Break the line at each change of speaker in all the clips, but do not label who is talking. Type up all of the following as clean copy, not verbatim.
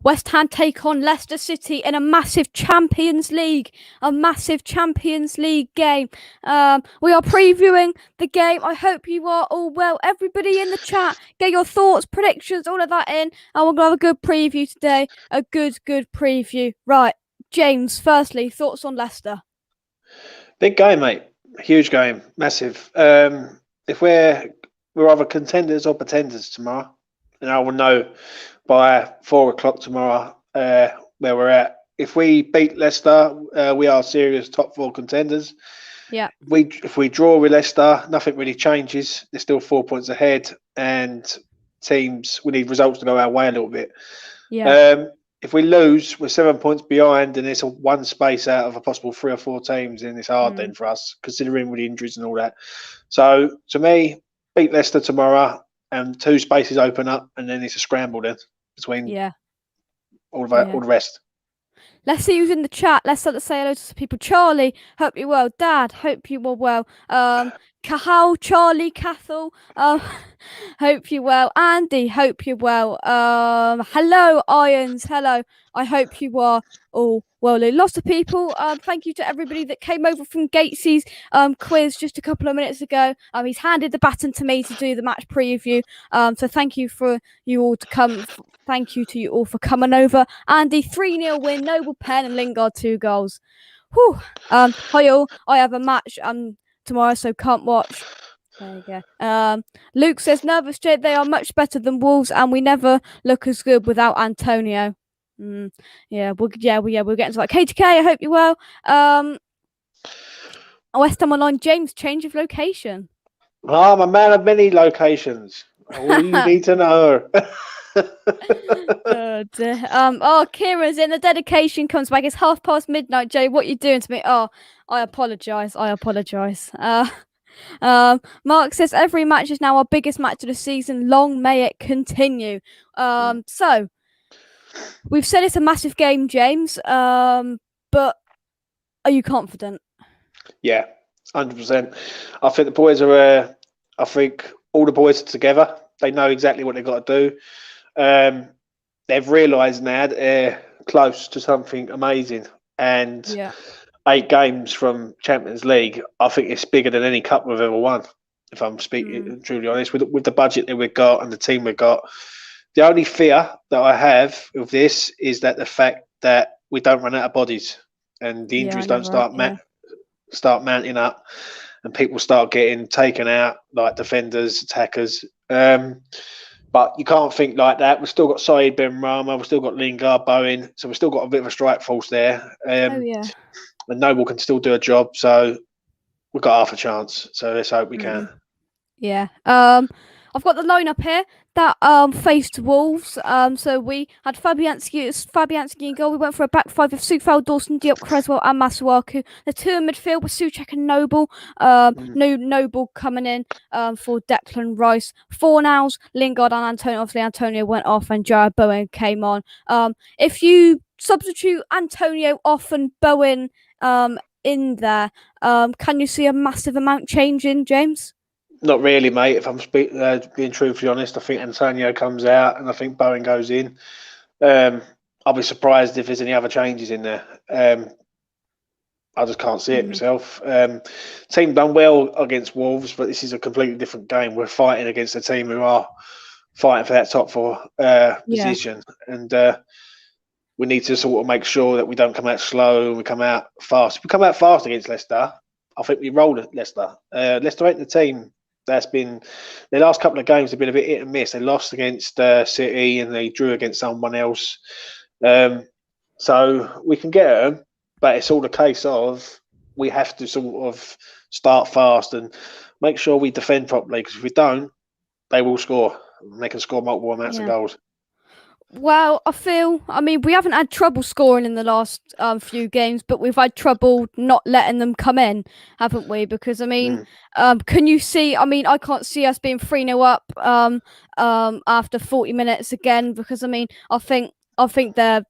West Ham take on Leicester City in a massive Champions League game. We are previewing the game. I hope you are all well. Everybody in the chat, get your thoughts, predictions, all of that in. And we're going to have a good preview today. A good preview. Right, James, firstly, thoughts on Leicester?
Big game, mate. Huge game. Massive. If we're either contenders or pretenders tomorrow, and I will know by 4 o'clock tomorrow where we're at. If we beat Leicester, we are serious top 4 contenders.
Yeah.
If we draw with Leicester, nothing really changes. They're still 4 points ahead, and teams, we need results to go our way a little bit.
Yeah.
If we lose, we're 7 points behind, and it's one space out of a possible 3 or 4 teams, and it's hard then for us, considering with the injuries and all that. So, to me, beat Leicester tomorrow, and 2 spaces open up, and then it's a scramble then between all the rest.
Let's see who's in the chat. Let's start to say hello to some people. Charlie, hope you're well. Dad, hope you are well. Cahal, Charlie, Cathal, hope you're well. Andy, hope you're well. Hello, Irons, hello. I hope you are all well. Lots of people. Thank you to everybody that came over from Gatesy's quiz just a couple of minutes ago. He's handed the baton to me to do the match preview. So thank you for you all to come. Thank you to you all for coming over. Andy, 3-0 win. Noble Penn and Lingard 2 goals. Whew. Hi all. I have a match tomorrow, so can't watch. There you go. Luke says, nervous Jake, they are much better than Wolves, and we never look as good without Antonio. We'll get into that. KTK, I hope you're well. West Ham Online, James, change of location.
I'm a man of many locations. All you need to know.
Oh dear. Kira's in. The dedication comes back. It's midnight, Jay. What are you doing to me? Oh, I apologise. Mark says every match is now our biggest match of the season. Long may it continue. So we've said it's a massive game, James. But are you confident?
Yeah, 100%. I think the boys are. I think all the boys are together. They know exactly what they've got to do. They've realised now that they're close to something amazing. And 8 games from Champions League, I think it's bigger than any cup we've ever won, if I'm speaking truly honest. With the budget that we've got and the team we've got, the only fear that I have with this is that the fact that we don't run out of bodies and the injuries don't start mounting up and people start getting taken out, like defenders, attackers. But you can't think like that. We've still got Saeed Benrahma, we've still got Lingard, Bowen, so we've still got a bit of a strike force there. And Noble can still do a job, so we've got half a chance. So let's hope we can.
Yeah. I've got the lineup here that faced Wolves. So we had Fabianski in goal. We went for a back 5 of Soufal, Dawson, Diop, Creswell, and Masuaku. The 2 in midfield were Souček and Noble. Noble coming in for Declan Rice. Fornals, Lingard, and Antonio. Obviously, Antonio went off, and Jared Bowen came on. If you substitute Antonio off and Bowen in there, can you see a massive amount changing, James?
Not really, mate. If I'm being truthfully honest, I think Antonio comes out and I think Bowen goes in. I'll be surprised if there's any other changes in there. I just can't see it myself. Team done well against Wolves, but this is a completely different game. We're fighting against a team who are fighting for that top 4 position. And we need to sort of make sure that we don't come out slow and we come out fast. If we come out fast against Leicester, I think we rolled at Leicester. Leicester ain't the team that's been the last couple of games have been a bit hit and miss. They lost against City and they drew against someone else. So we can get them, but it's all a case of we have to sort of start fast and make sure we defend properly, because if we don't, they will score. They can score multiple amounts of goals.
Well, we haven't had trouble scoring in the last few games, but we've had trouble not letting them come in, haven't we? Because, can you see, I can't see us being 3-0 up after 40 minutes again, because, I think they're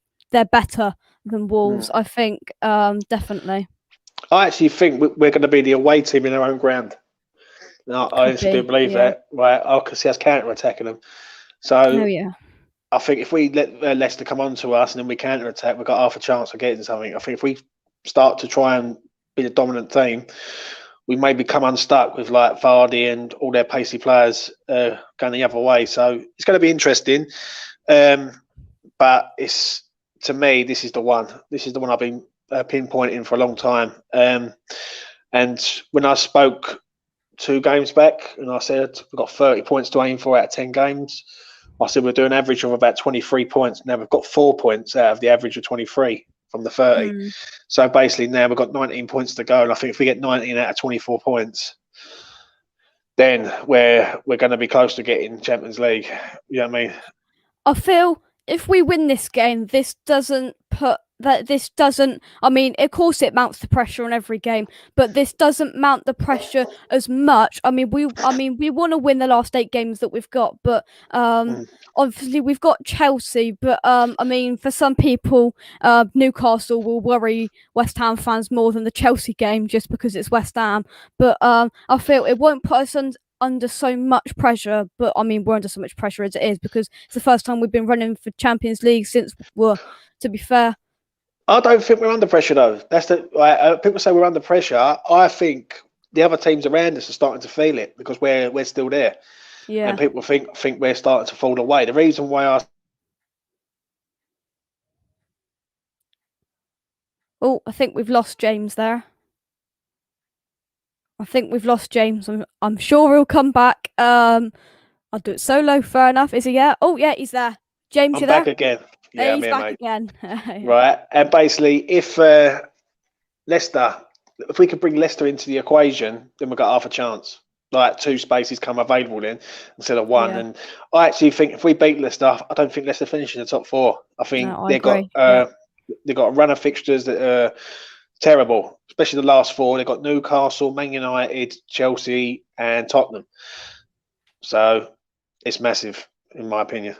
better than Wolves. I think, definitely.
I actually think we're going to be the away team in our own ground. No, I honestly do believe that. Right, I can see us counter-attacking them. So, I think if we let Leicester come on to us and then we counter attack, we've got half a chance of getting something. I think if we start to try and be the dominant team, we may become unstuck with like Vardy and all their pacey players going the other way. So it's going to be interesting. But it's, to me, this is the one. This is the one I've been pinpointing for a long time. And when I spoke 2 games back and I said we've got 30 points to aim for out of 10 games, I said we're doing an average of about 23 points. Now we've got 4 points out of the average of 23 from the 30. So basically now we've got 19 points to go. And I think if we get 19 out of 24 points, then we're going to be close to getting Champions League. You know what I mean?
I feel if we win this game, this doesn't put that this doesn't. I mean, of course, it mounts the pressure on every game, but this doesn't mount the pressure as much. I mean, we want to win the last 8 games that we've got, but obviously we've got Chelsea. But I mean, for some people, Newcastle will worry West Ham fans more than the Chelsea game just because it's West Ham. But I feel it won't put us under so much pressure, but I mean we're under so much pressure as it is because it's the first time we've been running for Champions League since to be fair.
I don't think we're under pressure though. That's the people say we're under pressure. I think the other teams around us are starting to feel it because we're still there.
Yeah.
And people think we're starting to fall away. The reason why I
think we've lost James there. I'm sure he'll come back. I'll do it solo. Fair enough. Is he there? Oh yeah, he's there. James,
I'm
you
back
there?
again. Yeah,
he's
I'm here,
back
mate.
again.
Right, and basically, if Leicester, if we could bring Leicester into the equation, then we've got half a chance. Like 2 spaces come available then instead of 1.
Yeah.
And I actually think if we beat Leicester, I don't think Leicester finish in the top 4. I think
No, I
they've
agree.
got they've got a run of fixtures that are terrible, especially the last 4. They've got Newcastle, Man United, Chelsea, and Tottenham. So it's massive, in my opinion.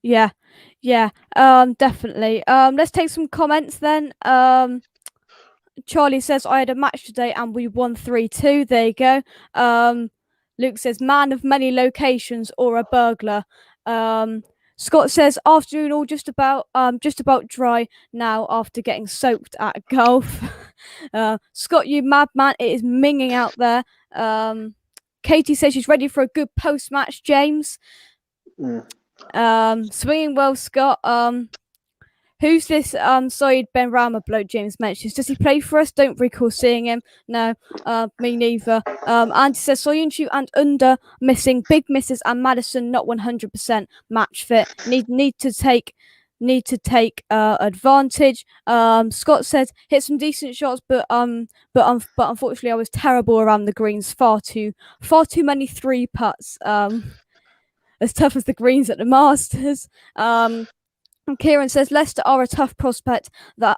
Yeah, definitely. Let's take some comments then. Charlie says I had a match today and we won 3-2. There you go. Luke says man of many locations or a burglar. Scott says afternoon all just about dry now after getting soaked at golf. Scott, you madman, it is minging out there. Katie says she's ready for a good post match. James. Swinging well, Scott. Who's this Saeed Ben Rama bloke James mentions? Does he play for us? Don't recall seeing him. No, me neither. Andy says Soyuncu and Under missing, big misses, and Madison not 100% match fit. Need to take advantage. Scott says hit some decent shots, but unfortunately I was terrible around the greens. Far too many 3 putts. As tough as the greens at the Masters. Kieran says Leicester are a tough prospect that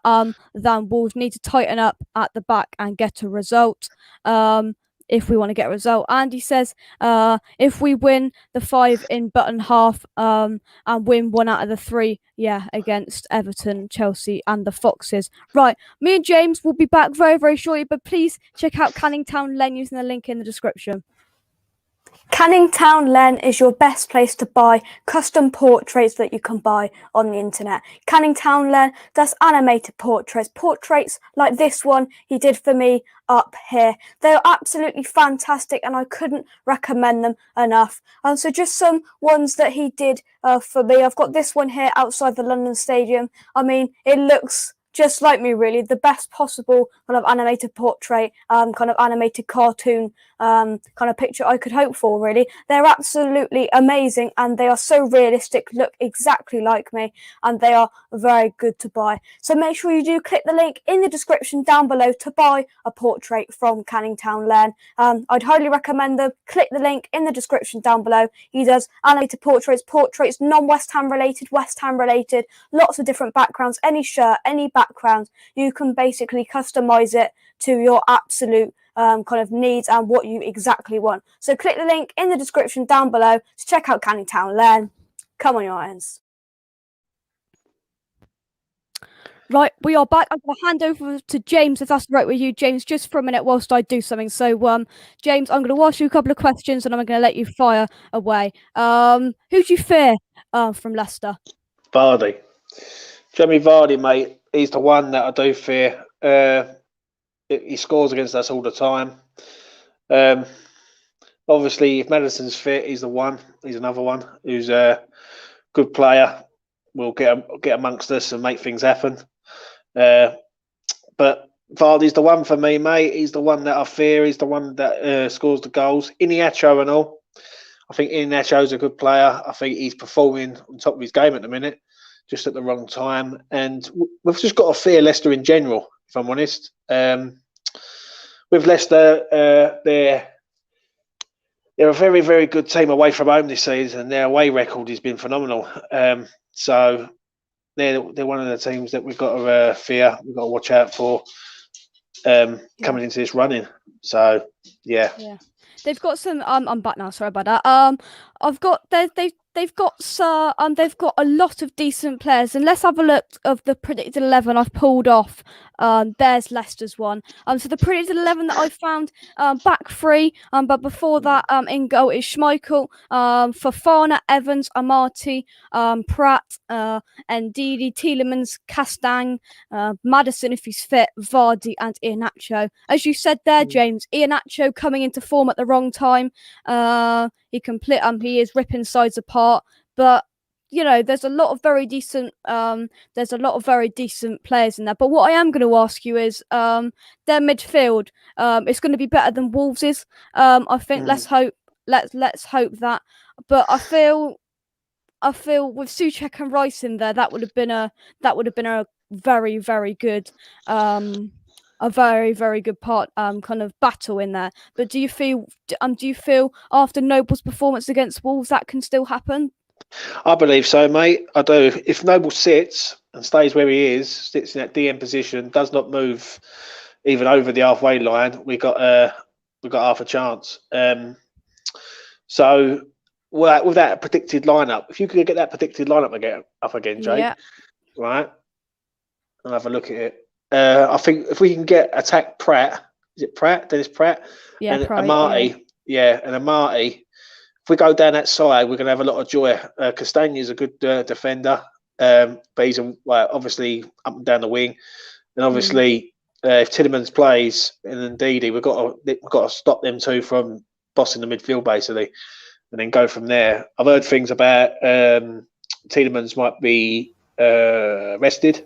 than Wolves need to tighten up at the back and get a result. If we want to get a result. Andy says if we win the 5 in button half and win 1 out of the 3, against Everton, Chelsea and the Foxes. Right, me and James will be back very, very shortly, but please check out Canning Town Lane using the link in the description. Canning Town Len is your best place to buy custom portraits that you can buy on the internet. Canning Town Len does animated portraits like this one he did for me up here. They're absolutely fantastic and I couldn't recommend them enough. So just some ones that he did for me. I've got this one here outside the London Stadium. I mean, it looks just like me, really. The best possible kind of animated portrait, kind of animated cartoon kind of picture I could hope for, really. They're absolutely amazing and they are so realistic, look exactly like me, and they are very good to buy. So make sure you do click the link in the description down below to buy a portrait from Canning Town Len. I'd highly recommend them. Click the link in the description down below. He does animated portraits, non-West Ham related, West Ham related, lots of different backgrounds, any shirt, any background. You can basically customize it to your absolute kind of needs and what you exactly want. So click the link in the description down below to check out Canning Town Len. Come on, your irons. Right, we are back. I'm going to hand over to James, if that's right with you, James, just for a minute whilst I do something. So, James, I'm going to ask you a couple of questions, and I'm going to let you fire away. Who do you fear from Leicester?
Vardy. Jamie Vardy, mate, he's the one that I do fear. He scores against us all the time. Um, Obviously, if Madison's fit, he's the one. He's another one who's a good player. Will get amongst us and make things happen. But Vardy's the one for me, mate. He's the one that I fear. He's the one that scores the goals. Iniacho and all. I think Iniacho's a good player. I think he's performing on top of his game at the minute, just at the wrong time. And we've just got to fear Leicester in general, if I'm honest. With Leicester, they're a very, very good team away from home this season. Their away record has been phenomenal. So they're one of the teams that we've got to fear. We've got to watch out for coming into this running. So yeah.
They've got some. I'm back now. Sorry about that. I've got they've got a lot of decent players, and let's have a look of the predicted 11 I've pulled off. There's Leicester's one. So the predicted 11 that I found, back three. But before that, in goal is Schmeichel, Fofana, Evans, Amati, Pratt, Ndidi, Tielemans, Castang, Madison if he's fit, Vardy, and Iheanacho. As you said there, James, Iheanacho coming into form at the wrong time. He is ripping sides apart, but there's a lot of very decent players in there. But what I am going to ask you is their midfield. It's going to be better than Wolves's. I think let's hope that. But I feel with Souček and Rice in there, that would have been a very, very good a very, very good part kind of battle in there. But do you feel after Noble's performance against Wolves that can still happen?
I believe so, mate. I do. If Noble sits and stays where he is, sits in that DM position, does not move even over the halfway line, we got half a chance. So with that predicted lineup, if you could get that predicted lineup up again, Jake, right? I'll have a look at it. I think if we can attack Pratt, is it Pratt? Dennis Pratt?
Yeah,
and
Pratt,
Amati. Yeah, and Amati. If we go down that side, we're going to have a lot of joy. Castagne's a good defender, but he's obviously up and down the wing. And obviously, if Tielemans plays and Ndidi, we've got to stop them two from bossing the midfield basically, and then go from there. I've heard things about Tielemans might be rested.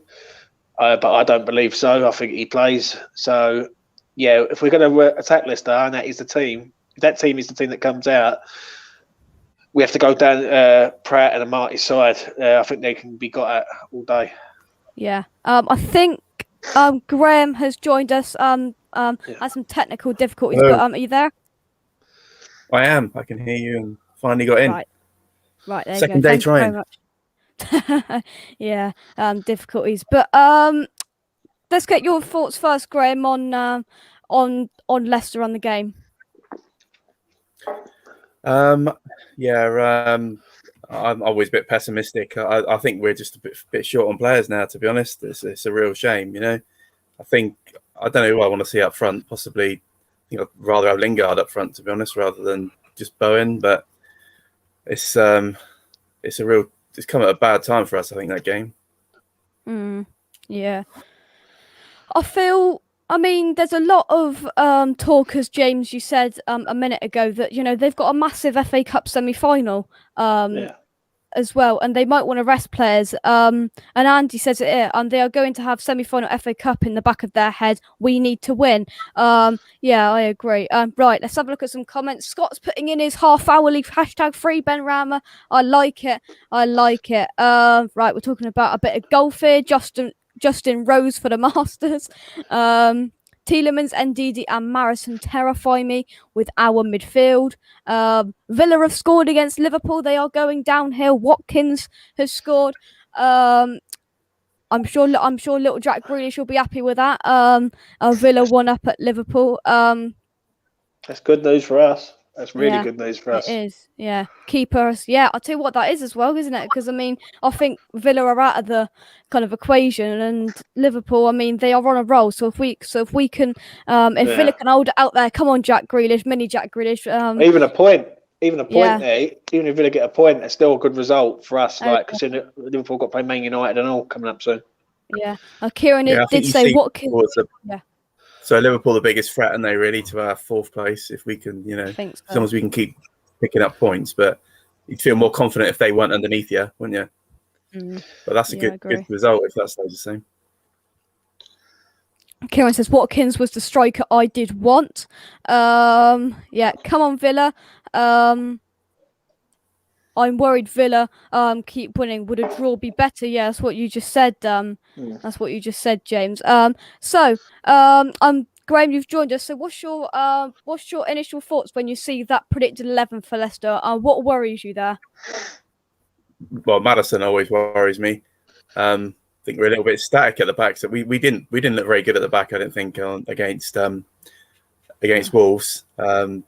But I don't believe so. I think he plays. So, yeah, if we're going to attack Leicester, and that is the team, if that team is the team that comes out, we have to go down Pratt and Amati's side. I think they can be got at all day.
Yeah. I think Graham has joined us. Has some technical difficulties, but are you there?
I am. I can hear you and finally got in.
Right. There
Second
you go.
day
Thank
trying.
you very much. Yeah, difficulties. But let's get your thoughts first, Graham, on Leicester on the game.
I'm always a bit pessimistic. I think we're just a bit short on players now, to be honest. It's a real shame, I don't know who I want to see up front. Possibly, I'd rather have Lingard up front, to be honest, rather than just Bowen. But it's come at a bad time for us, I think, that game.
Yeah. I mean, there's a lot of talk, as James, you said a minute ago, that they've got a massive FA Cup semi-final as well, and they might want to rest players. And Andy says it here, and they are going to have semi-final FA Cup in the back of their head. We need to win. Yeah, I agree. Right, let's have a look at some comments. Scott's putting in his half-hourly #free Ben Rama. I like it. Right, we're talking about a bit of golf here. Justin Rose for the Masters. Tielemans, Ndidi, and Marison terrify me with our midfield. Villa have scored against Liverpool. They are going downhill. Watkins has scored. I'm sure little Jack Grealish will be happy with that. Villa won up at Liverpool.
That's good news for us. That's really good news for us.
It is, yeah. Keepers, yeah. I'll tell you what that is as well, isn't it? Because I mean, I think Villa are out of the kind of equation, and Liverpool. I mean, they are on a roll. So if we can, if Villa can hold it out there, come on, Jack Grealish, mini Jack Grealish.
Even a point
Yeah.
there, even if Villa get a point, it's still a good result for us.
Oh,
Like, considering Liverpool got to play Man United and all coming up soon.
Yeah. Kieran
I
did
think you
say
see
Watkins. Yeah.
So Liverpool the biggest threat, aren't they, really, to our fourth place? If we can,
I think so.
as long as we can keep picking up points, but you'd feel more confident if they weren't underneath you, wouldn't you? But that's a good result if that stays the same.
Kieran says Watkins was the striker I did want. Yeah, come on, Villa. I'm worried Villa keep winning. Would a draw be better? Yeah, that's what you just said. That's what you just said, James. Graham, you've joined us. So what's your initial thoughts when you see that predicted 11 for Leicester? What worries you there?
Well, Maddison always worries me. I think we're a little bit static at the back. So we didn't look very good at the back, I don't think, against Wolves. I'd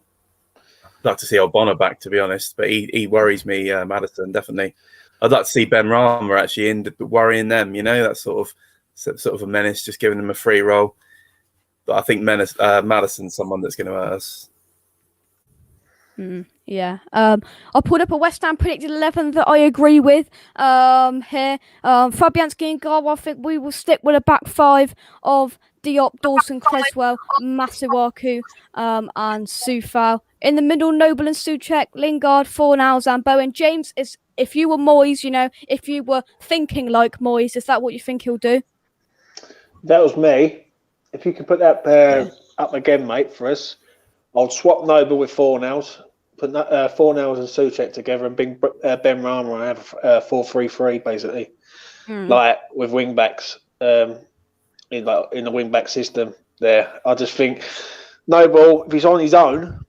like to see Obama back, to be honest, but he worries me, Maddison, definitely. I'd like to see Ben Rama actually in, worrying them, that's sort of a menace, just giving them a free roll. But I think Maddison's someone that's going to hurt us.
Yeah. I pulled up a West Ham predicted 11 that I agree with here. Fabianski and Garwa, I think we will stick with a back five of Diop, Dawson, Creswell, Masuaku, and Soufal. In the middle, Noble and Souček, Lingard, Fornals and Bowen. James, if you were Moyes, if you were thinking like Moyes, is that what you think he'll do?
That was me. If you could put that up again, mate, for us, I'll swap Noble with Fornals, put Fornals and Souček together and bring Ben Rama and have a 4-3-3, basically. Like, with wing-backs in the wing-back system there. I just think Noble, if he's on his own,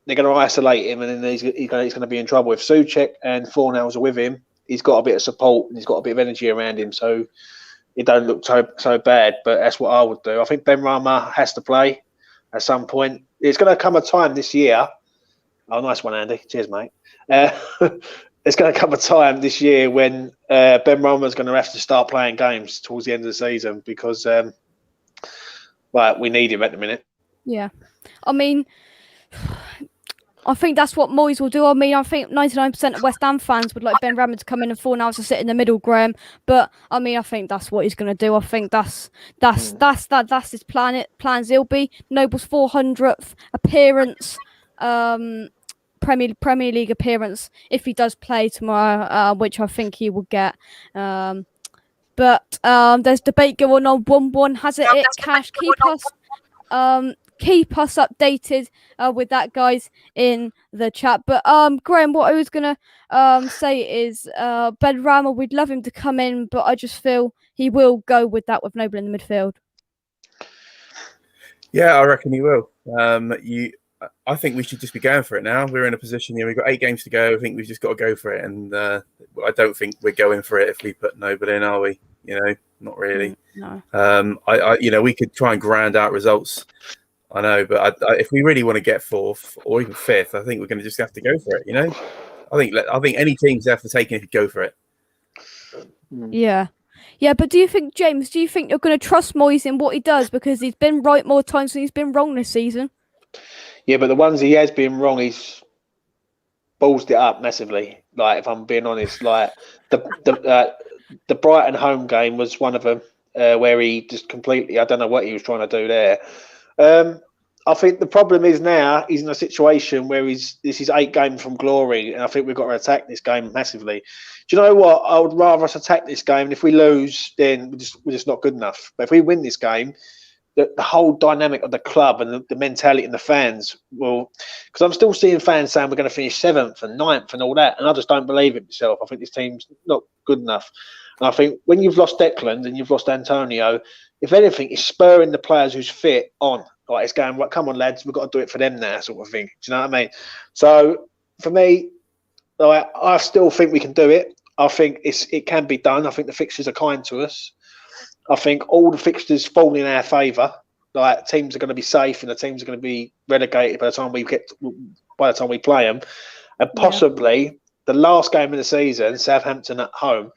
they're going to isolate him, and then he's going to be in trouble. If Souček and Fornals are with him, he's got a bit of support and he's got a bit of energy around him, so it don't look so bad. But that's what I would do. I think Ben Rama has to play at some point. It's going to come a time this year. Oh, nice one, Andy. Cheers, mate. It's going to come a time this year when Ben Rama is going to have to start playing games towards the end of the season because, we need him at the minute.
Yeah, I mean, I think that's what Moyes will do. I mean, I think 99% of West Ham fans would like Ben Rama to come in and Fornals to sit in the middle, Graham. But I mean, I think that's what he's going to do. I think that's his plan. Plans. He'll be Noble's 400th appearance, Premier League appearance if he does play tomorrow, which I think he will get. But there's debate going on. 1-1 has it. Cash, keep us updated with that, guys, in the chat. But Graham, what I was gonna say is Ben Rama, we'd love him to come in, but I just feel he will go with Noble in the midfield.
Yeah, I reckon he will. I think we should just be going for it now. We're in a position here. We've got 8 games to go. I think we've just got to go for it. And I don't think we're going for it if we put Noble in, are we? Not really. No. We could try and grind out results. I know, but if we really want to get 4th or even 5th, I think we're going to just have to go for it. I think any team's there for taking it, go for it.
Yeah. Yeah, but James, do you think you're going to trust Moyes in what he does? Because he's been right more times than he's been wrong this season.
Yeah, but the ones he has been wrong, he's ballsed it up massively. Like, if I'm being honest, like the Brighton home game was one of them where he just completely, I don't know what he was trying to do there. I think the problem is now he's in a situation where this is 8 games from glory, and I think we've got to attack this game massively. Do you know what? I would rather us attack this game, and if we lose, then we're just not good enough. But if we win this game, the whole dynamic of the club and the mentality and the fans will, because I'm still seeing fans saying we're going to finish 7th and 9th and all that, and I just don't believe it myself. I think this team's not good enough. And I think when you've lost Declan and you've lost Antonio, if anything, it's spurring the players who's fit on. Like, it's going, right, come on, lads, we've got to do it for them now, sort of thing. Do you know what I mean? So, for me, I still think we can do it. I think it can be done. I think the fixtures are kind to us. I think all the fixtures fall in our favour. Like teams are going to be safe, and the teams are going to be relegated by the time we play them, and possibly the last game of the season, Southampton at home.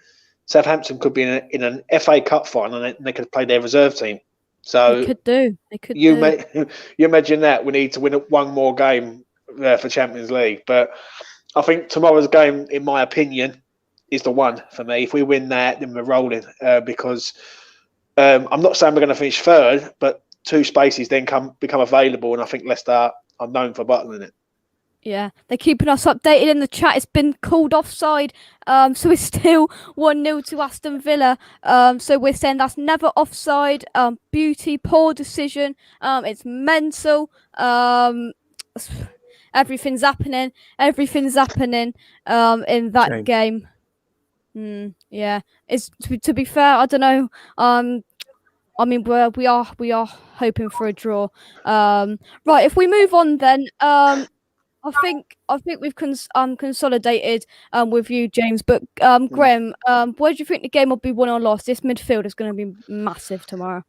Southampton could be in an FA Cup final, and they could play their reserve team. So
they could do.
You imagine that we need to win one more game for Champions League. But I think tomorrow's game, in my opinion, is the one for me. If we win that, then we're rolling. Because I'm not saying we're going to finish third, but 2 spaces then become available, and I think Leicester are known for bottling it.
Yeah, they're keeping us updated in the chat. It's been called offside, so it's still 1-0 to Aston Villa. So we're saying that's never offside. Beauty, poor decision. It's mental. Everything's happening. In that game. Yeah, it's to be fair. I don't know. I mean, we are hoping for a draw. Right, if we move on then. I think we've consolidated with you, James. But Graham, where do you think the game will be won or lost? This midfield is going to be massive tomorrow.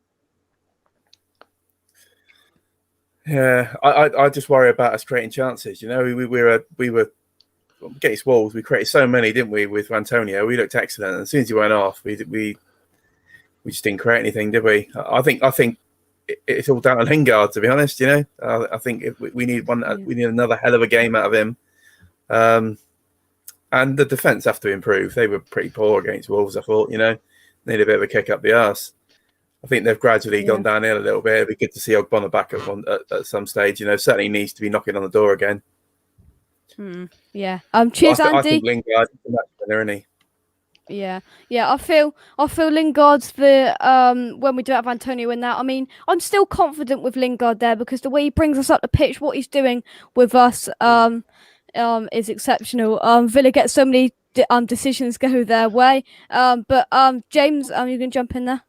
Yeah, I just worry about us creating chances. You know, we were against Wolves. We created so many, didn't we? With Antonio, we looked excellent. And as soon as he went off, we just didn't create anything, did we? I think it's all down to Lingard, to be honest. You know, I think we need we need another hell of a game out of him. And the defence have to improve. They were pretty poor against Wolves, I thought. You know, need a bit of a kick up the arse. I think they've gradually gone downhill a little bit. It'd be good to see Ogbonna back up at some stage. You know, certainly needs to be knocking on the door again.
Yeah. Cheers, Andy.
I think Lingard is the match winner, isn't he?
Yeah. I feel Lingard's the when we do have Antonio in that. I mean, I'm still confident with Lingard there because the way he brings us up the pitch, what he's doing with us, is exceptional. Villa get so many decisions go their way. But James, you can jump in there.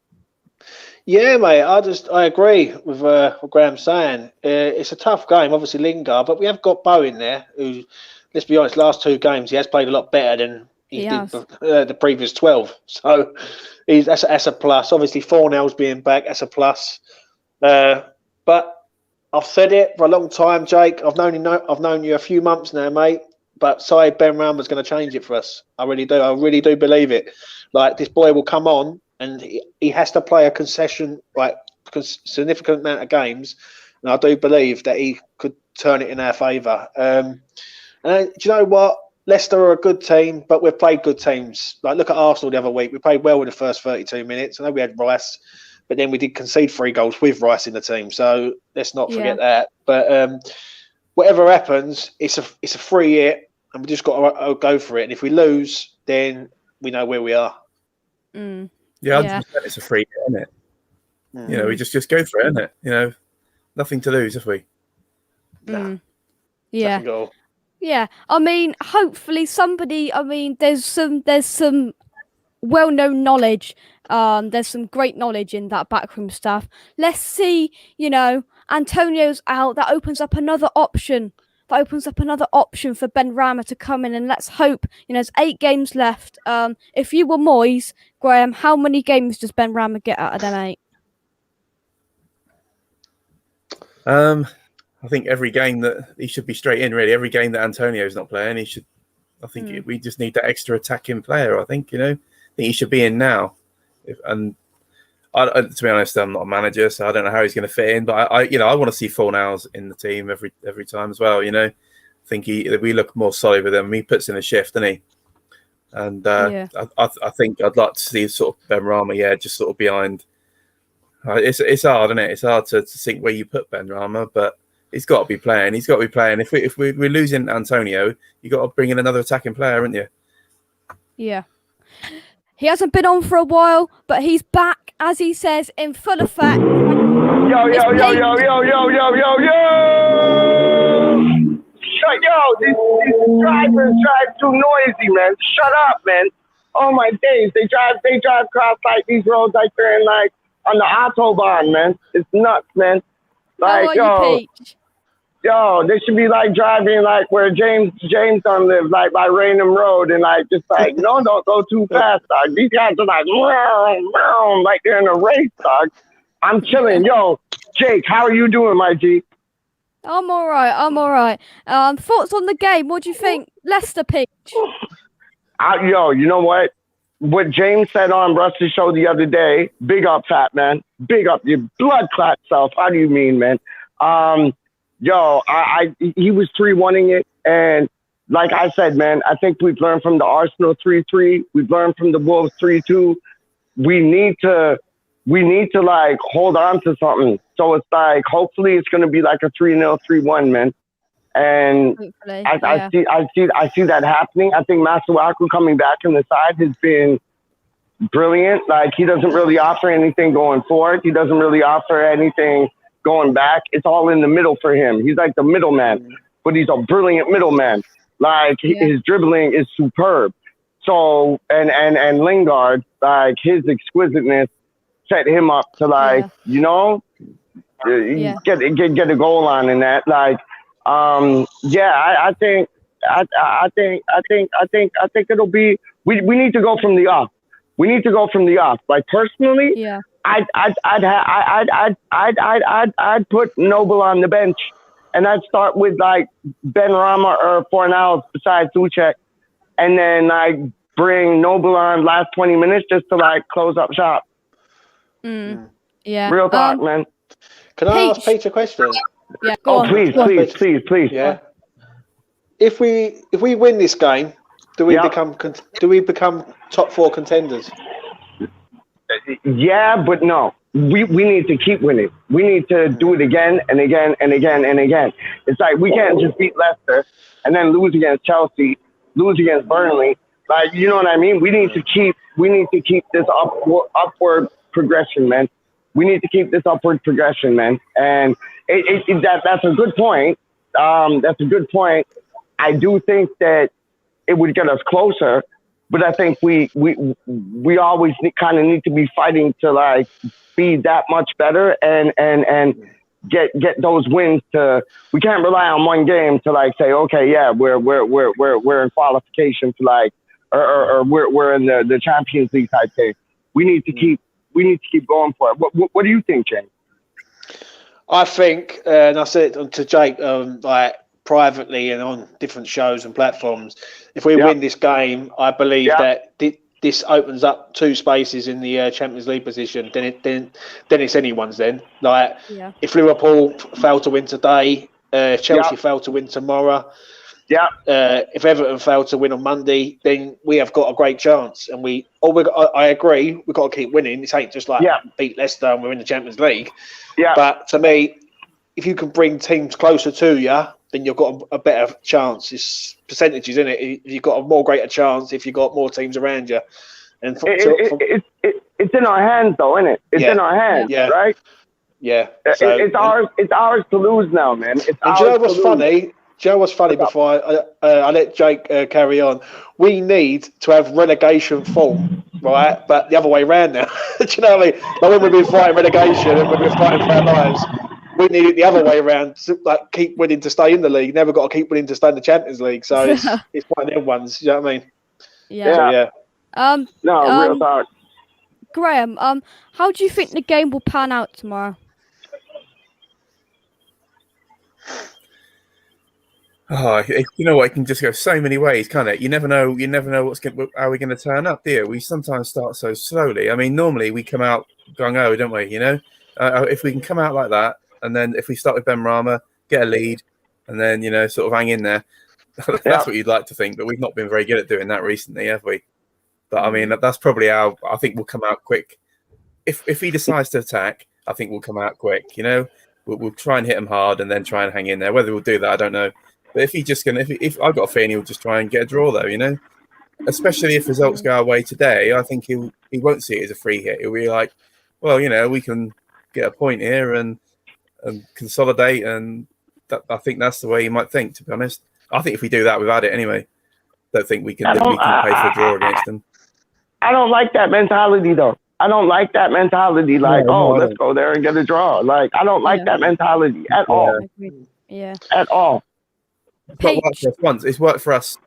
Yeah, mate. I agree with what Graham's saying. It's a tough game, obviously Lingard, but we have got Bowen there, who, let's be honest, last 2 games he has played a lot better than he did the previous 12. So that's a plus. Obviously, Fornell's being back, that's a plus. But I've said it for a long time, Jake. I've known you a few months now, mate. But Saïd Benrahma's going to change it for us. I really do. I really do believe it. Like, this boy will come on and he has to play a significant amount of games. And I do believe that he could turn it in our favour. And do you know what? Leicester are a good team, but we've played good teams. Like, look at Arsenal the other week. We played well in the first 32 minutes. I know we had Rice, but then we did concede 3 goals with Rice in the team. So let's not forget that. But whatever happens, it's a free hit, and we just got to go for it. And if we lose, then we know where we are.
Yeah, 100%. It's a free hit, isn't it? You know, we just go for it, isn't it? You know, nothing to lose, have we?
Nah,
yeah.
Nothing at all.
Yeah, I mean, hopefully somebody. I mean, there's some well-known knowledge. There's some great knowledge in that backroom staff. Let's see. You know, Antonio's out. That opens up another option. For Benrahma to come in, and let's hope. You know, there's 8 games left. If you were Moyes, Graham, how many games does Benrahma get out of them 8?
I think every game that he should be straight in, really. Every game that Antonio's not playing, he should. I think we just need that extra attacking player. I think, you know, I think he should be in now. To be honest, I'm not a manager, so I don't know how he's going to fit in. But I want to see Fornals in the team every time as well. You know, I think we look more solid with him. He puts in a shift, doesn't he? And I think I'd like to see sort of Benrahma, just sort of behind. It's hard, isn't it? It's hard to think where you put Benrahma, but he's got to be playing. If we're losing Antonio, you got to bring in another attacking player, haven't you?
Yeah. He hasn't been on for a while, but he's back, as he says, in full effect.
Yo! These drivers drive too noisy, man. Shut up, man. Oh my days, they drive across like these roads like they're in like on the Autobahn, man. It's nuts, man. Like, yo, they should be like driving like where James live, like by Raynham Road, and like just like don't go too fast, dog. These guys are like they're in a race, dog. I'm chilling, yo. Jake, how are you doing, my G?
I'm all right. I'm all right. Thoughts on the game? What do you think, Leicester Peach?
Yo, you know what? What James said on Rusty's show the other day, big up, fat man. Big up your blood clot self. How do you mean, man? He was 3-1ing it. And like I said, man, I think we've learned from the Arsenal 3-3. We've learned from the Wolves 3-2. We need to like hold on to something. So it's like, hopefully it's going to be like a 3-0, 3-1, man. And I see that happening. I think Masuaku coming back in the side has been brilliant. Like, he doesn't really offer anything going forward. He doesn't really offer anything going back. It's all in the middle for him. He's like the middleman, but he's a brilliant middleman. Like, his dribbling is superb. So, and Lingard, like, his exquisiteness set him up to, like, get a goal on in that. Like, I think it'll be. We need to go from the off. We need to go from the off. Like, personally, I'd put Noble on the bench, and I'd start with like Ben Rama or Fornals besides Suchek, and then like bring Noble on last 20 minutes just to like close up shop.
Yeah.
Real talk, man.
Can I ask Peter a question?
Yeah, go on.
Please.
Yeah. If we win this game, do we become top 4 contenders?
Yeah, but no. We need to keep winning. We need to do it again and again and again and again. It's like, we can't just beat Leicester and then lose against Chelsea, lose against Burnley. Like, you know what I mean? We need to keep this upward progression, man. We need to keep this upward progression, man. And that's a good point. That's a good point. I do think that it would get us closer, but I think we always kind of need to be fighting to like be that much better and get those wins. We can't rely on one game to like say, okay, yeah, we're in qualification to like or we're in the Champions League type thing. We need to keep going for it. What do you think, James?
I think, and I said it to Jake, like privately and on different shows and platforms, if we win this game, I believe that this opens up 2 spaces in the Champions League position. Then it's anyone's. Then, like, if Liverpool fail to win today, Chelsea fail to win tomorrow. If Everton fail to win on Monday, then we have got a great chance. And I agree, we've got to keep winning. This ain't just like beat Leicester and we're in the Champions League. But to me, if you can bring teams closer to you, then you've got a better chance. It's percentages, isn't it? You've got a greater chance if you've got more teams around you. And
it's in our hands, though, isn't it? It's in our hands, right?
Yeah. So,
it's ours to lose now, man.
Do you know what's funny? Before I let Jake carry on, we need to have relegation form, right? But the other way around now. Do you know what I mean? Like, when we've been fighting relegation and when we've been fighting for our lives, we need it the other way around. Like, keep winning to stay in the league. Never got to keep winning to stay in the Champions League. So it's one of them ones. You know what I mean?
Yeah.
So,
real talk.
Graham, how do you think the game will pan out tomorrow?
Oh, you know what? It can just go so many ways, can't it? You never know. You never know how we're going to turn up, do you? We sometimes start so slowly. I mean, normally we come out gung-ho, don't we? You know, if we can come out like that, and then if we start with Ben Rama, get a lead, and then sort of hang in there. That's what you'd like to think, but we've not been very good at doing that recently, have we? But I mean, that's probably how I think we'll come out quick. If he decides to attack, I think we'll come out quick. We'll try and hit him hard, and then try and hang in there. Whether we'll do that, I don't know. But if I've got a feeling he'll just try and get a draw, though, especially if results go our way today, I think he won't see it as a free hit. He'll be like, well, we can get a point here and consolidate, and I think that's the way he might think. To be honest, I think if we do that, we've had it anyway. Don't think we can pay for a draw against them.
I don't like that mentality, though. I don't like that mentality. Like, let's go there and get a draw. Like, I don't like that mentality at all.
Yeah.
At all.
It's not worked for us once. It's worked for us.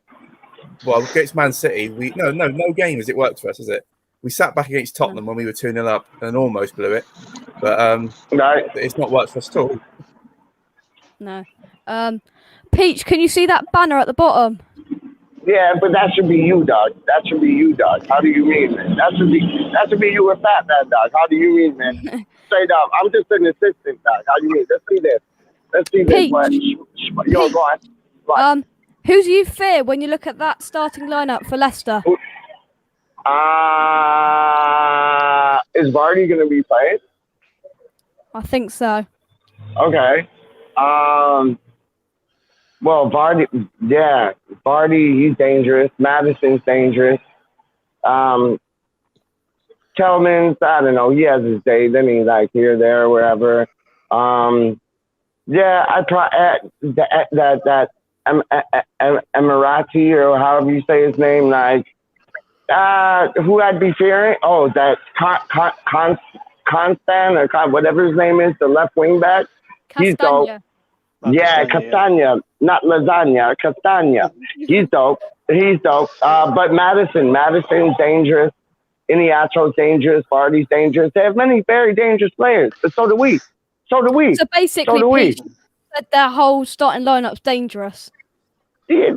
Well, against Man City, no game has it worked for us, has it? We sat back against Tottenham when we were 2-0 up and almost blew it. but
Right.
it's not worked for us at all.
No. Peach, can you see that banner at the bottom?
Yeah, but that should be you, dog. That should be you, dog. How do you mean, man? That should be you with Fat Man, dog. How do you mean, man? Straight up. I'm just an assistant, dog. How do you mean? Let's see this.
Peach.
What? Yo, go on. What?
Who do you fear when you look at that starting lineup for Leicester?
Is Vardy going to be playing?
I think so.
Okay. Well, Vardy, he's dangerous. Madison's dangerous. Tellman's, I don't know, he has his day. Then he's like here, there, wherever. I try that Emirati, or however you say his name, like, who I'd be fearing? Oh, that Constant, or whatever his name is, the left wing back. He's dope. Yeah, Castagna, not lasagna, Castagna. He's dope. But Madison's dangerous. Iniacho's dangerous. Vardy's dangerous. They have many very dangerous players, but so do we. So
basically, Peach said their whole starting lineup's dangerous.
Yeah,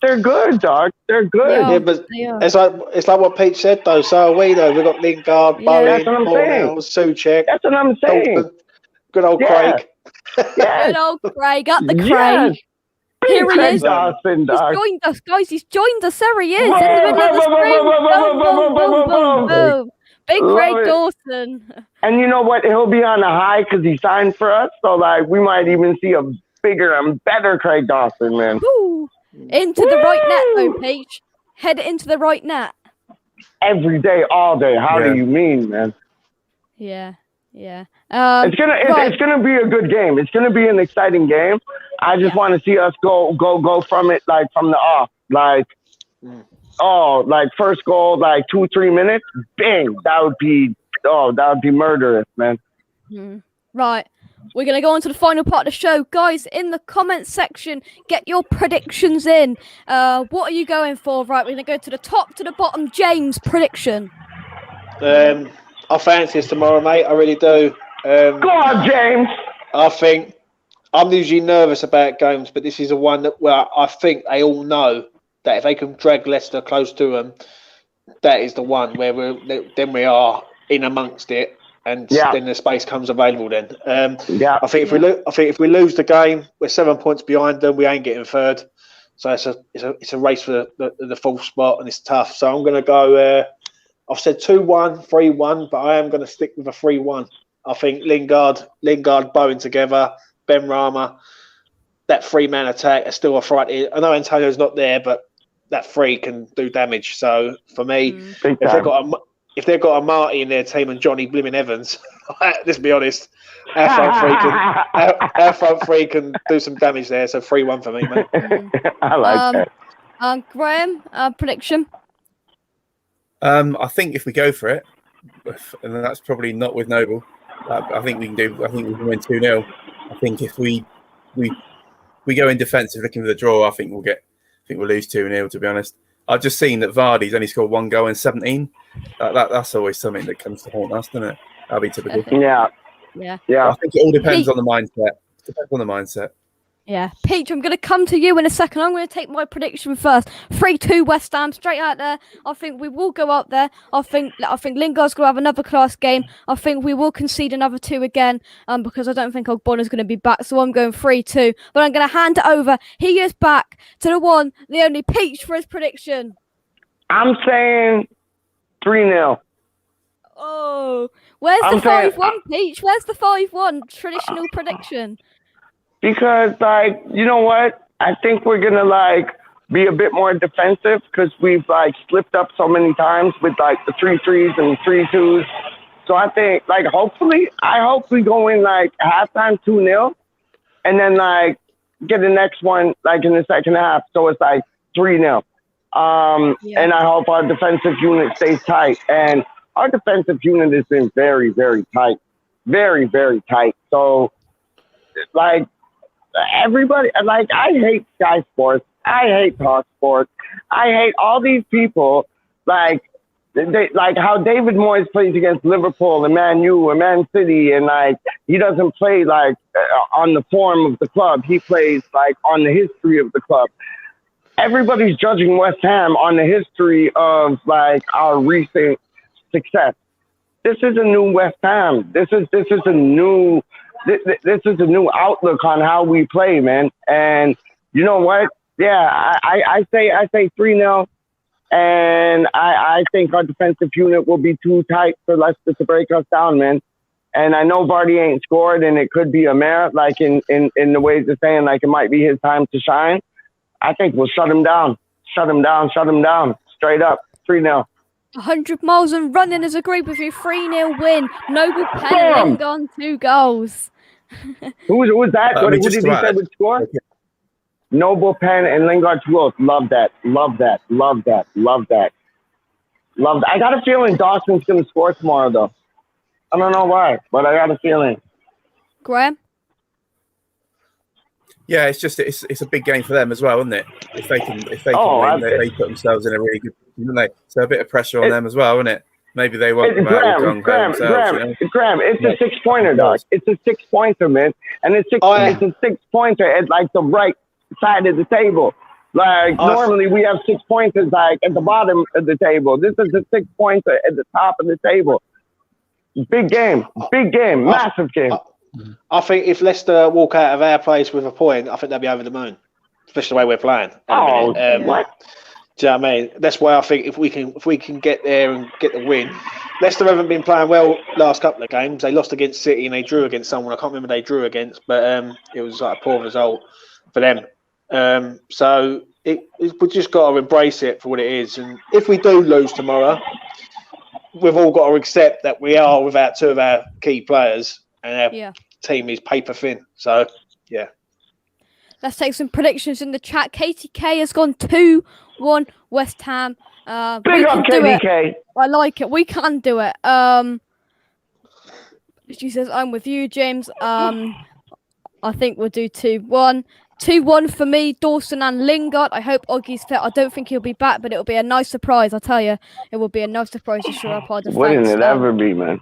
they're good, dog. They're good.
Yeah, but it's like what Pete said though. So are we though. We've got Lingard, Boleyn, Souček.
That's what I'm saying.
Good old Craig.
Yes.
Good old Craig, up the Craig.
Yes.
Here he is.
Dawson,
He's
dog.
joined us, guys. He's joined us. There he is.
Whoa,
In the middle of the screen.
whoa.
Boom. Big
Love
Craig
it.
Dawson.
And you know what? He'll be on a high because he signed for us. So, like, we might even see a bigger and better Craig Dawson, man.
Woo. Into the right net, though, Peach. Head it into the right net.
Every day, all day. How do you mean, man?
Yeah.
It's gonna be a good game. It's gonna be an exciting game. I just want to see us go from it, like from the off, like first goal, like 2-3 minutes, bang. That would be murderous, man.
Right. We're going to go on to the final part of the show. Guys, in the comments section, get your predictions in. What are you going for? Right, we're going to go to the top to the bottom. James, prediction.
I fancy this tomorrow, mate. I really do.
Go on, James.
I think I'm usually nervous about games, but this is a one where I think they all know that if they can drag Leicester close to them, that is the one where we are in amongst it. And then the space comes available. Then, I think if we lose the game, we're 7 points behind them. We ain't getting third, so it's a race for the fourth spot, and it's tough. So I'm going to go. I've said 2-1, 3-1, but I am going to stick with a 3-1. I think Lingard, Bowen together, Ben Rama, that 3-man attack is still a fright. I know Antonio's not there, but that 3 can do damage. So for me, if they've got a Marty in their team and Johnny Blimmin Evans, let's be honest, our front three can do some damage there. So 3-1 for me, mate.
I like that.
Graham, prediction.
I think if we go for it, and that's probably not with Noble, I think we can do. I think we can win 2-0. I think if we go in defensive looking for the draw, I think we'll lose 2-0. To be honest. I've just seen that Vardy's only scored 1 goal in 17. That's always something that comes to haunt us, doesn't it? That'll be typical.
Yeah.
I think it all depends on the mindset.
Yeah. Peach, I'm going to come to you in a second. I'm going to take my prediction first. 3-2 West Ham, straight out there. I think we will go up there. I think Lingard's going to have another class game. I think we will concede another 2 again because I don't think Ogbonna's going to be back. So I'm going 3-2. But I'm going to hand it over. He is back to the one, the only Peach for his prediction.
I'm saying 3-0.
Oh, where's the 5-1, Peach? Where's the 5-1 traditional prediction?
Because, like, you know what? I think we're going to, be a bit more defensive because we've, slipped up so many times with, the 3-3s and 3-2s. So I think, hopefully, I hope we go in, halftime 2-0 and then, get the next one, in the second half. So it's, 3-0. And I hope our defensive unit stays tight. And our defensive unit has been very, very tight. Very, very tight. So, everybody, I hate Sky Sports. I hate Talk Sports. I hate all these people, they like how David Moyes plays against Liverpool and Man U and Man City, and like he doesn't play like on the form of the club. He plays like on the history of the club. Everybody's judging West Ham on the history of like our recent success. This is a new West Ham. This is a new outlook on how we play, man. And you know what? Yeah, I say 3-0. And I think our defensive unit will be too tight for Leicester to break us down, man. And I know Vardy ain't scored, and it could be a merit, like in the ways of saying, like it might be his time to shine. I think we'll shut him down. Straight up, 3-0.
100 miles and running as a group with you. 3-0 win. Noble Penn on 2 goals.
Who was that? Who did he say would score?
Okay.
Noble Penn and Lingard 2 goals. Love that. I got a feeling Dawson's going to score tomorrow, though. I don't know why, but I got a feeling.
Graham?
Yeah, it's a big game for them as well, isn't it? If they can win, they put themselves in a really good position, don't they? So a bit of pressure on them as well, isn't it? Maybe they won't come out with
Graham, it's a 6-pointer, dog. It's a 6-pointer, man. And it's a 6-pointer at like the right side of the table. Like normally we have 6 pointers like at the bottom of the table. This is a 6-pointer at the top of the table. Big game, massive game.
I think if Leicester walk out of our place with a point, I think they'll be over the moon, especially the way we're playing.
What?
Do you know what I mean? That's why I think if we can get there and get the win. Leicester haven't been playing well last couple of games. They lost against City and they drew against someone I can't remember they drew against, but it was like a poor result for them. So we just got to embrace it for what it is. And if we do lose tomorrow, we've all got to accept that we are without 2 of our key players and our team is paper thin. So, yeah.
Let's take some predictions in the chat. Katie K has gone 2-1 West Ham.
Big up, Katie K.
I like it. We can do it. She says, I'm with you, James. I think we'll do 2-1. 2-1 for me, Dawson and Lingard. I hope Oggie's fit. I don't think he'll be back, but it'll be a nice surprise. I'll tell you, it will be a nice surprise to show up our defense.
Wouldn't it ever be, man?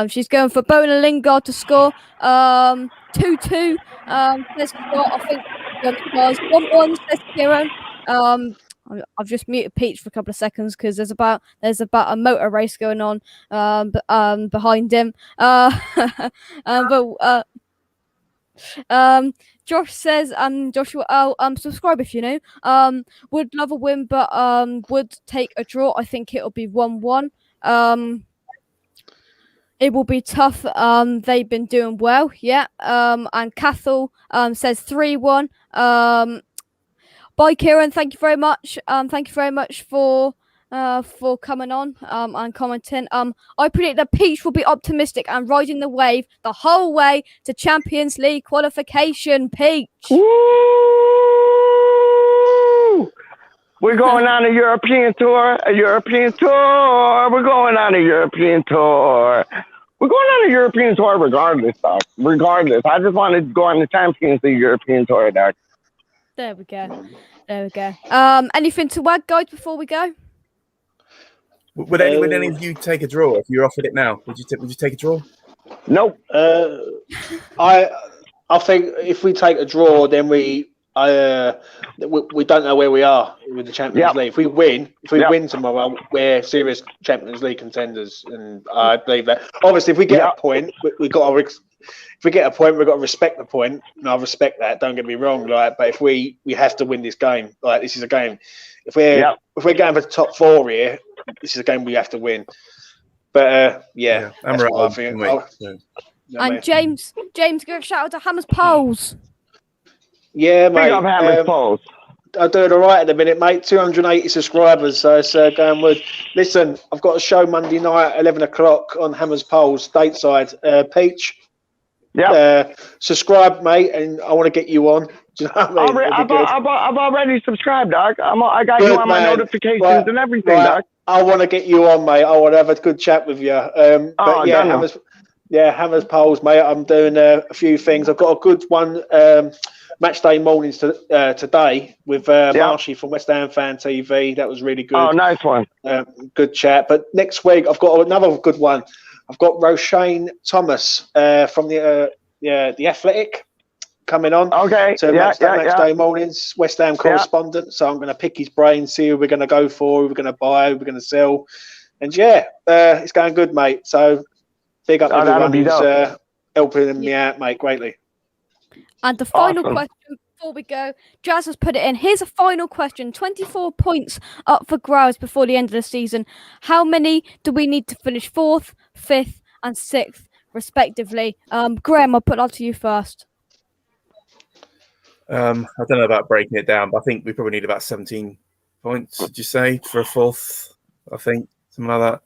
She's going for Boleyn and Lingard to score. 2-2. Let's go. I think 1-1. Says Kieran. I've just muted Peach for a couple of seconds because there's about a motor race going on behind him. Josh says, Joshua, subscribe if you know. Would love a win, but would take a draw. I think it'll be 1-1. It will be tough. They've been doing well, yeah. And Cathal says 3-1. Bye, Kieran. Thank you very much. Thank you very much for coming on and commenting. I predict that Peach will be optimistic and riding the wave the whole way to Champions League qualification. Peach.
Woo! We're going on a European tour. We're going on a European tour. We're going on a European tour regardless, dog. Regardless. I just wanted to go on the Champions League European tour, dog.
There we go. Anything to add, guys, before we go?
Would any of you take a draw if you're offered it now? Would you take a draw?
Nope.
I think if we take a draw, then we don't know where we are with the Champions League. If we win tomorrow, we're serious Champions League contenders, and I believe that. Obviously, if we get a point, we've got to. If we get a point, we've got to respect the point, and I respect that. Don't get me wrong, but if we have to win this game, this is a game. If we're going for the top 4 here, this is a game we have to win. But that's what I think.
And James, give a shout out to Hammers Poles.
Yeah, mate.
Big up Hammers Poles.
I'm doing all right at the minute, mate. 280 subscribers, so it's going good. Listen, I've got a show Monday night at 11 o'clock on Hammers Poles, stateside. Peach. Yeah. Subscribe, mate, and I want to get you on. Do you know what I mean?
I've already subscried, dog. I got you on my notifications and everything, dog.
I want to get you on, mate. I want to have a good chat with you. Hammers Poles, mate. I'm doing a few things. I've got a good one match day mornings today with Marshy from West Ham Fan TV. That was really good.
Oh, nice one.
Good chat. But next week I've got another good one. I've got Roshane Thomas from the Athletic coming on.
Okay.
So match day mornings, West Ham correspondent. So I'm going to pick his brain, see who we're going to go for, who we're going to buy, who we're going to sell. And it's going good, mate. So big up everyone who's helping me out, mate, greatly.
And the final question before we go, Jazz has put it in. Here's a final question. 24 points up for grabs before the end of the season. How many do we need to finish 4th, 5th and 6th, respectively? Graham, I'll put that to you first.
I don't know about breaking it down, but I think we probably need about 17 points, would you say, for a 4th? I think, something like that.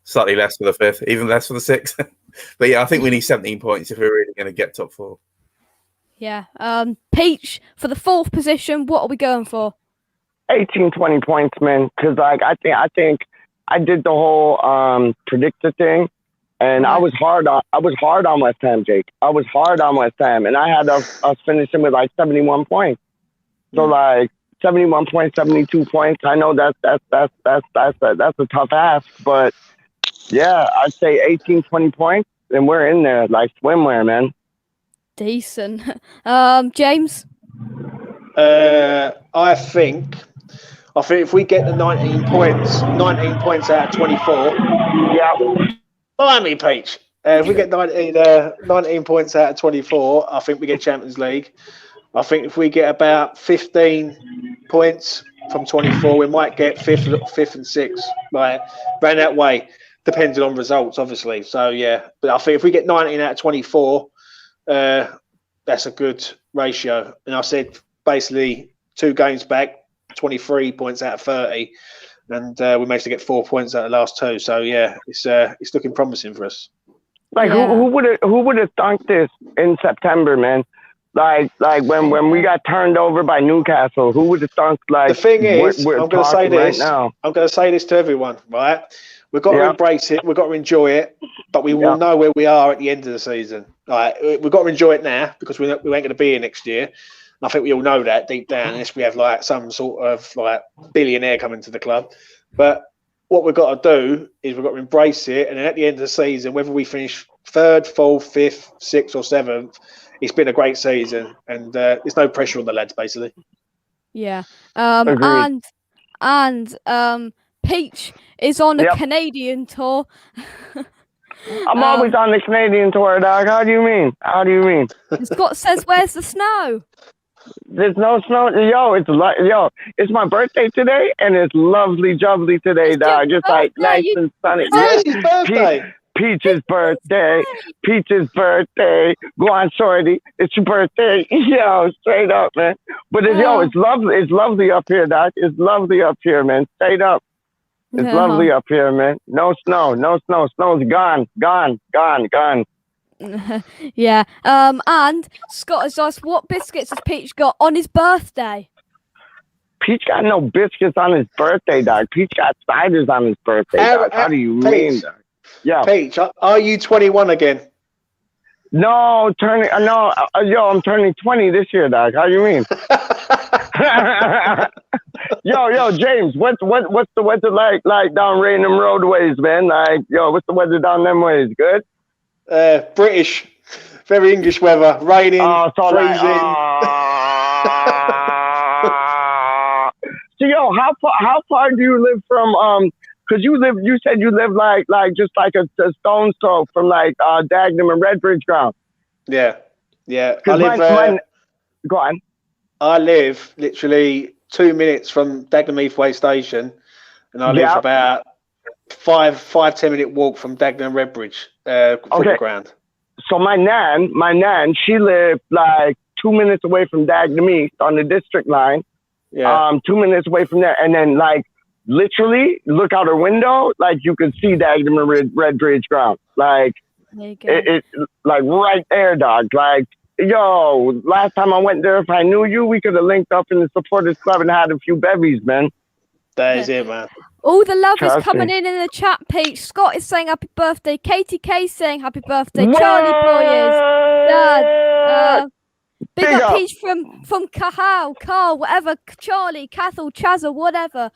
Slightly less for the 5th, even less for the 6th. But yeah, I think we need 17 points if we're really going to get top 4.
Yeah. Peach, for the 4th position, what are we going for?
18, 20 points, man. Because I think I did the whole predictor thing, and I was hard on West Ham, Jake. I was hard on West Ham, and I had us finishing with like 71 points. So like 71 points, 72 points. I know that's a tough ask, but yeah, I'd say 18, 20 points, and we're in there like swimwear, man.
Decent. James?
I think if we get the 19 points out of 24.
Yeah.
Blimey, Peach. If we get 19 points out of 24, I think we get Champions League. I think if we get about 15 points from 24, we might get 5th and 6th. Like, round that way, depending on results, obviously. So, yeah. But I think if we get 19 out of 24, that's a good ratio. And I said basically 2 games back, 23 points out of 30. And we managed to get 4 points out of the last 2. So, yeah, it's looking promising for us.
Like, who would have thunk this in September, man? Like when we got turned over by Newcastle, who would have thunk? Like,
the thing is, I'm going to say this.
Right now.
I'm going to say this to everyone, right? We've got to embrace it. We've got to enjoy it, but we will know where we are at the end of the season. Right? We've got to enjoy it now because we ain't going to be here next year. And I think we all know that deep down, unless we have like some sort of like billionaire coming to the club. But what we've got to do is we've got to embrace it, and then at the end of the season, whether we finish 3rd, 4th, 5th, 6th, or 7th. It's been a great season, and there's no pressure on the lads, basically.
Yeah. And Peach is on a Canadian tour.
I'm always on the Canadian tour, dog. How do you mean?
Scott says, "Where's the snow?"
There's no snow. It's my birthday today, and it's lovely, jubbly today, dog. Just like nice and sunny.
It's his birthday.
Peach's birthday. Go on, shorty. It's your birthday. Yo, straight up, man. But it's lovely. It's lovely up here, doc. It's lovely up here, man. Straight up. It's lovely up here, man. No snow. Snow's gone.
Yeah. And Scott has asked, what biscuits has Peach got on his birthday?
Peach got no biscuits on his birthday, dog. Peach got ciders on his birthday, dog. How do you mean, dog? Yeah.
Peach, are you 21 again?
No, I'm turning 20 this year, dog. How you mean? yo, James, what's the weather like down random roadways, man? Like, what's the weather down them ways? Good?
British, very English weather, raining, freezing.
So, how far do you live from Because you said you live like just like a stone's throw from like Dagenham and Redbridge ground.
Yeah.
Go on.
I live literally 2 minutes from Dagenham Heathway station, and I live about 5-10 minute walk from Dagenham and Redbridge football ground. So
my nan, she lived like 2 minutes away from Dagenham East on the district line. Yeah. 2 minutes away from there, and then like. Literally, look out her window, like you can see Dagenham and Redbridge ground. Like, it's like right there, dog. Like, last time I went there, if I knew you, we could have linked up in the supporters club and had a few bevies, man.
That is it, man.
All the love is coming in the chat, Peach. Scott is saying happy birthday. Katie K saying happy birthday. Charlie Boy is. Dad. Big
Big
up
up.
Peach from Cahal, Carl, whatever, Charlie, Cathal, Chazza, whatever.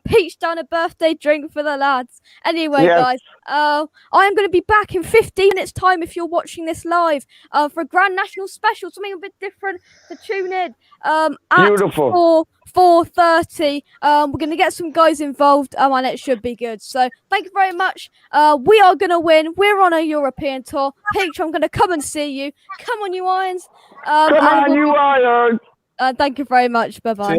Peach done a birthday drink for the lads. Anyway,
Yes.
guys, I am going to be back in 15 minutes' time if you're watching this live for a Grand National Special, something a bit different to tune in. At
Beautiful.
4:30. We're going to get some guys involved, and it should be good. So thank you very much. We are going to win. We're on a European tour. Peach, I'm going to come and see you. Come on, you Irons.
Come on, you Irons.
Thank you very much. Bye-bye.